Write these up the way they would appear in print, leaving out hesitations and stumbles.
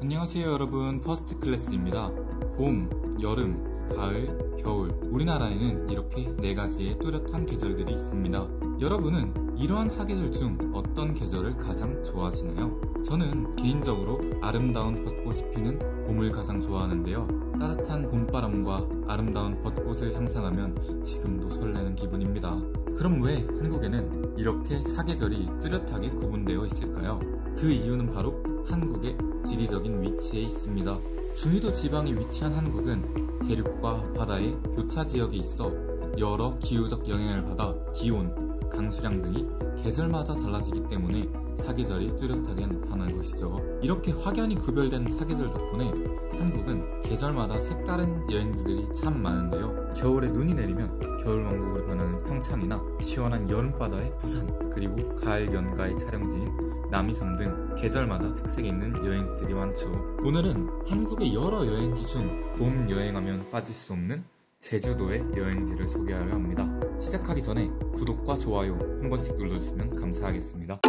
안녕하세요 여러분, 퍼스트 클래스입니다. 봄, 여름, 가을, 겨울, 우리나라에는 이렇게 4가지의 뚜렷한 계절들이 있습니다. 여러분은 이러한 사계절 중 어떤 계절을 가장 좋아하시나요? 저는 개인적으로 아름다운 벚꽃이 피는 봄을 가장 좋아하는데요. 따뜻한 봄바람과 아름다운 벚꽃을 상상하면 지금도 설레는 기분입니다. 그럼 왜 한국에는 이렇게 사계절이 뚜렷하게 구분되어 있을까요? 그 이유는 바로 한국의 지리적인 위치에 있습니다. 중위도 지방에 위치한 한국은 대륙과 바다의 교차 지역에 있어 여러 기후적 영향을 받아 기온, 강수량 등이 계절마다 달라지기 때문에 사계절이 뚜렷하게 나타나는 것이죠. 이렇게 확연히 구별된 사계절 덕분에 한국은 계절마다 색다른 여행지들이 참 많은데요. 겨울에 눈이 내리면 겨울왕국으로 변하는 평창이나 시원한 여름바다의 부산, 그리고 가을 연가의 촬영지인 남이섬 등 계절마다 특색이 있는 여행지들이 많죠. 오늘은 한국의 여러 여행지 중 봄 여행하면 빠질 수 없는 제주도의 여행지를 소개하려 합니다. 시작하기 전에 구독과 좋아요 한 번씩 눌러주시면 감사하겠습니다.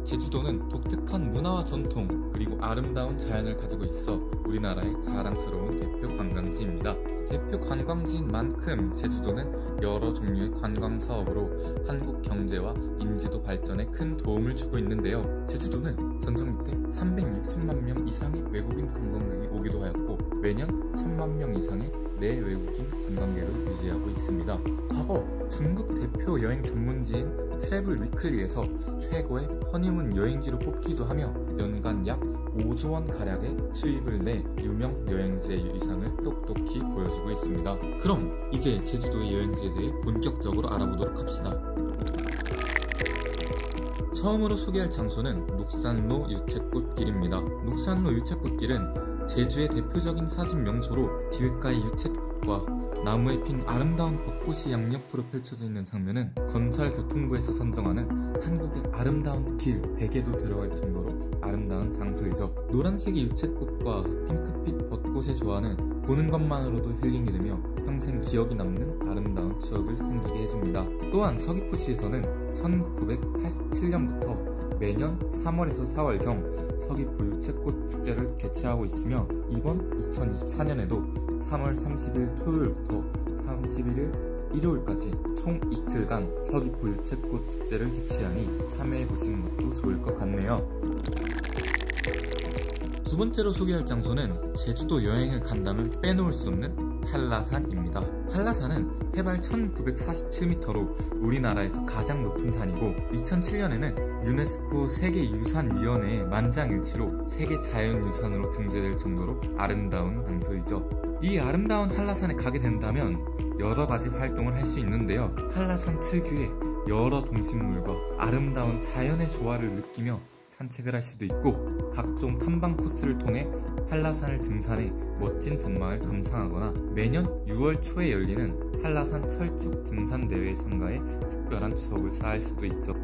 제주도는 독특한 문화와 전통 그리고 아름다운 자연을 가지고 있어 우리나라의 자랑스러운 대표 관광지입니다. 대표 관광지인 만큼 제주도는 여러 종류의 관광 사업으로 한국 경제와 인지도 발전에 큰 도움을 주고 있는데요. 제주도는 전성기 때 360만 명 이상의 외국인 관광객이 오기도 하였고 매년 1000만 명 이상의 내외국인 관광객을 유지하고 있습니다. 과거 중국 대표 여행 전문지인 트래블 위클리에서 최고의 허니문 여행지로 뽑기도 하며 연간 약 5조 원 가량의 수입을 내 유명 여행지의 위상을 똑똑히 보여주고 있습니다. 그럼 이제 제주도의 여행지에 대해 본격적으로 알아보도록 합시다. 처음으로 소개할 장소는 녹산로 유채꽃길입니다. 녹산로 유채꽃길은 제주의 대표적인 사진 명소로 길가의 유채꽃과 나무에 핀 아름다운 벚꽃이 양옆으로 펼쳐져 있는 장면은 건설교통부에서 선정하는 한국의 아름다운 길 100에도 들어갈 정도로 아름다운 장소이죠. 노란색의 유채꽃과 핑크빛 벚꽃의 조화는 보는 것만으로도 힐링이 되며 평생 기억이 남는 아름다운 추억을 생기게 해줍니다. 또한 서귀포시에서는 1987년부터 매년 3월에서 4월경 서귀포 유채꽃 축제를 개최하고 있으며 이번 2024년에도 3월 30일 토요일부터 31일 일요일까지 총 이틀간 서귀포 유채꽃 축제를 개최하니 참여해보시는 것도 좋을 것 같네요. 두 번째로 소개할 장소는 제주도 여행을 간다면 빼놓을 수 없는 한라산입니다. 한라산은 해발 1947m로 우리나라에서 가장 높은 산이고 2007년에는 유네스코 세계유산위원회의 만장일치로 세계자연유산으로 등재될 정도로 아름다운 장소이죠. 이 아름다운 한라산에 가게 된다면 여러가지 활동을 할 수 있는데요. 한라산 특유의 여러 동식물과 아름다운 자연의 조화를 느끼며 산책을 할 수도 있고 각종 탐방 코스를 통해 한라산을 등산해 멋진 전망을 감상하거나 매년 6월 초에 열리는 한라산 철쭉 등산 대회에 참가해 특별한 추억을 쌓을 수도 있죠.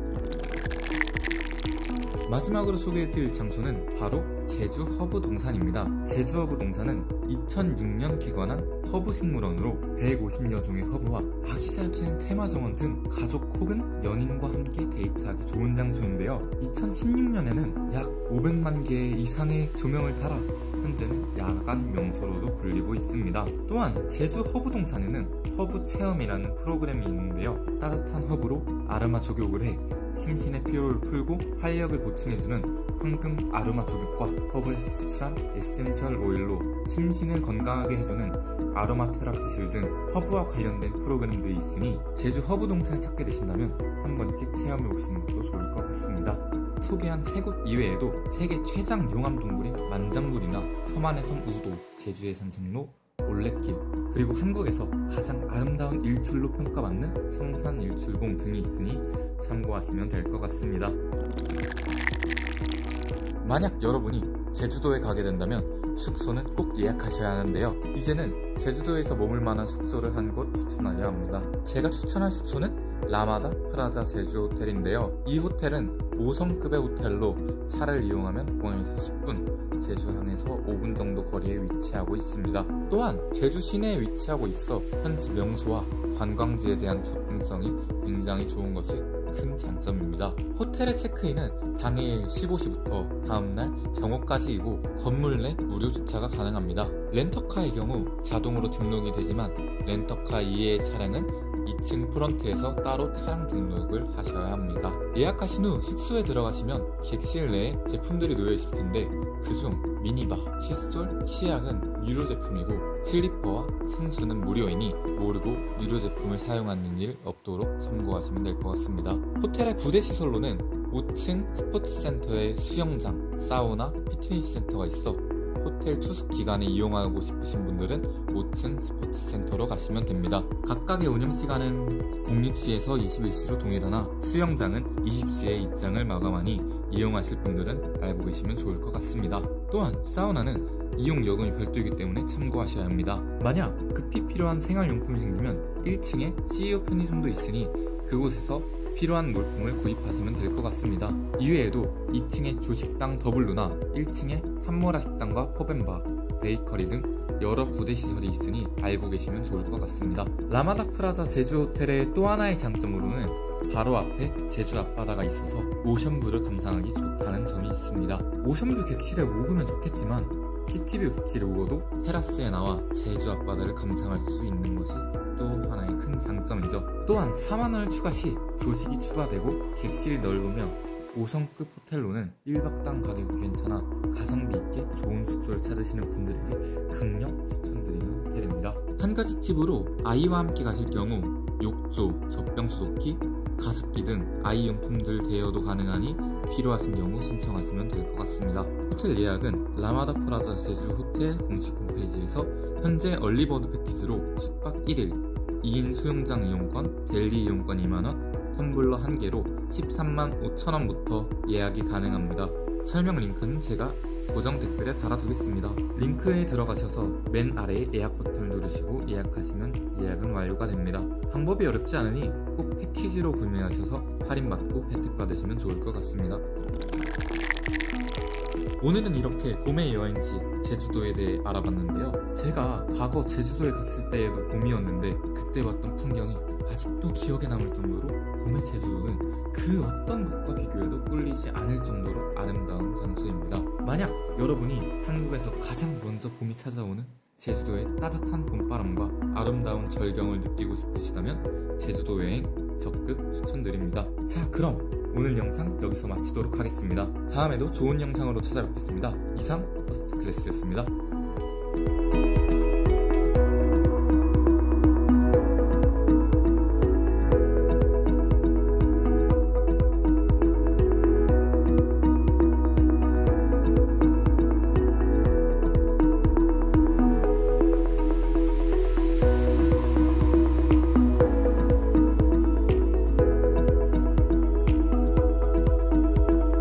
마지막으로 소개해드릴 장소는 바로 제주 허브동산입니다. 제주 허브동산은 2006년 개관한 허브식물원으로 150여 종의 허브와 아기자기한 테마정원 등 가족 혹은 연인과 함께 데이트하기 좋은 장소인데요. 2016년에는 약 500만 개 이상의 조명을 달아 현재는 야간 명소로도 불리고 있습니다. 또한 제주 허브동산에는 허브 체험이라는 프로그램이 있는데요. 따뜻한 허브로 아로마 족욕을 해 심신의 피로를 풀고 활력을 보충해주는 황금 아로마 족욕과 허브에서 추출한 에센셜 오일로 심신을 건강하게 해주는 아로마 테라피실 등 허브와 관련된 프로그램들이 있으니 제주 허브동산을 찾게 되신다면 한 번씩 체험해보시는 것도 좋을 것 같습니다. 소개한 3곳 이외에도 세계 최장 용암동굴인 만장굴이나 섬안의 섬 우도, 제주의 산책로 올레길, 그리고 한국에서 가장 아름다운 일출로 평가받는 성산일출봉 등이 있으니 참고하시면 될 것 같습니다. 만약 여러분이 제주도에 가게 된다면 숙소는 꼭 예약하셔야 하는데요. 이제는 제주도에서 머물 만한 숙소를 한 곳 추천하려 합니다. 제가 추천할 숙소는 라마다 프라자 제주 호텔인데요. 이 호텔은 5성급의 호텔로 차를 이용하면 공항에서 10분, 제주항에서 5분 정도 거리에 위치하고 있습니다. 또한 제주 시내에 위치하고 있어 현지 명소와 관광지에 대한 접근성이 굉장히 좋은 것이 큰 장점입니다. 호텔의 체크인은 당일 15시부터 다음날 정오까지이고 건물 내 무료 주차가 가능합니다. 렌터카의 경우 자동으로 등록이 되지만 렌터카 이외의 차량은 2층 프런트에서 따로 차량 등록을 하셔야 합니다. 예약하신 후 숙소에 들어가시면 객실 내에 제품들이 놓여 있을 텐데 그중 미니바, 칫솔, 치약은 유료 제품이고 슬리퍼와 생수는 무료이니 모르고 유료 제품을 사용하는 일 없도록 참고하시면 될 것 같습니다. 호텔의 부대 시설로는 5층 스포츠센터에 수영장, 사우나, 피트니스 센터가 있어 호텔 투숙 기간에 이용하고 싶으신 분들은 5층 스포츠센터로 가시면 됩니다. 각각의 운영시간은 06시에서 21시로 동일하나 수영장은 20시에 입장을 마감하니 이용하실 분들은 알고 계시면 좋을 것 같습니다. 또한 사우나는 이용 요금이 별도이기 때문에 참고하셔야 합니다. 만약 급히 필요한 생활용품이 생기면 1층에 CEO 편의점도 있으니 그곳에서 필요한 물품을 구입하시면 될 것 같습니다. 이외에도 2층에 조식당 더블루나 1층에 탐모라 식당과 펍앤바, 베이커리 등 여러 부대 시설이 있으니 알고 계시면 좋을 것 같습니다. 라마다 프라자 제주 호텔의 또 하나의 장점으로는 바로 앞에 제주 앞바다가 있어서 오션뷰를 감상하기 좋다는 점이 있습니다. 오션뷰 객실에 묵으면 좋겠지만 시티뷰 객실에 묵어도 테라스에 나와 제주 앞바다를 감상할 수 있는 것이 또 하나의 큰 장점이죠. 또한 4만원을 추가 시 조식이 추가되고 객실이 넓으며 5성급 호텔로는 1박당 가격이 괜찮아 가성비 있게 좋은 숙소를 찾으시는 분들에게 강력 추천드리는 호텔입니다. 한 가지 팁으로 아이와 함께 가실 경우 욕조, 젖병 소독기, 가습기 등 아이 용품들 대여도 가능하니 필요하신 경우 신청하시면 될 것 같습니다. 호텔 예약은 라마다 프라자 제주 호텔 공식 홈페이지에서 현재 얼리버드 패키지로 숙박 1일, 2인 수영장 이용권, 델리 이용권 2만원, 텀블러 1개로 13만 5천원부터 예약이 가능합니다. 설명 링크는 제가 고정 댓글에 달아두겠습니다. 링크에 들어가셔서 맨 아래에 예약 버튼을 누르시고 예약하시면 예약은 완료가 됩니다. 방법이 어렵지 않으니 꼭 패키지로 구매하셔서 할인받고 혜택 받으시면 좋을 것 같습니다. 오늘은 이렇게 봄의 여행지 제주도에 대해 알아봤는데요. 제가 과거 제주도에 갔을 때에도 봄이었는데 그때 봤던 풍경이 아직도 기억에 남을 정도로 봄의 제주도는 그 어떤 곳과 비교해도 꿀리지 않을 정도로 아름다운 장소입니다. 만약 여러분이 한국에서 가장 먼저 봄이 찾아오는 제주도의 따뜻한 봄바람과 아름다운 절경을 느끼고 싶으시다면 제주도 여행 적극 추천드립니다. 자, 그럼 오늘 영상 여기서 마치도록 하겠습니다. 다음에도 좋은 영상으로 찾아뵙겠습니다. 이상 퍼스트 클래스였습니다.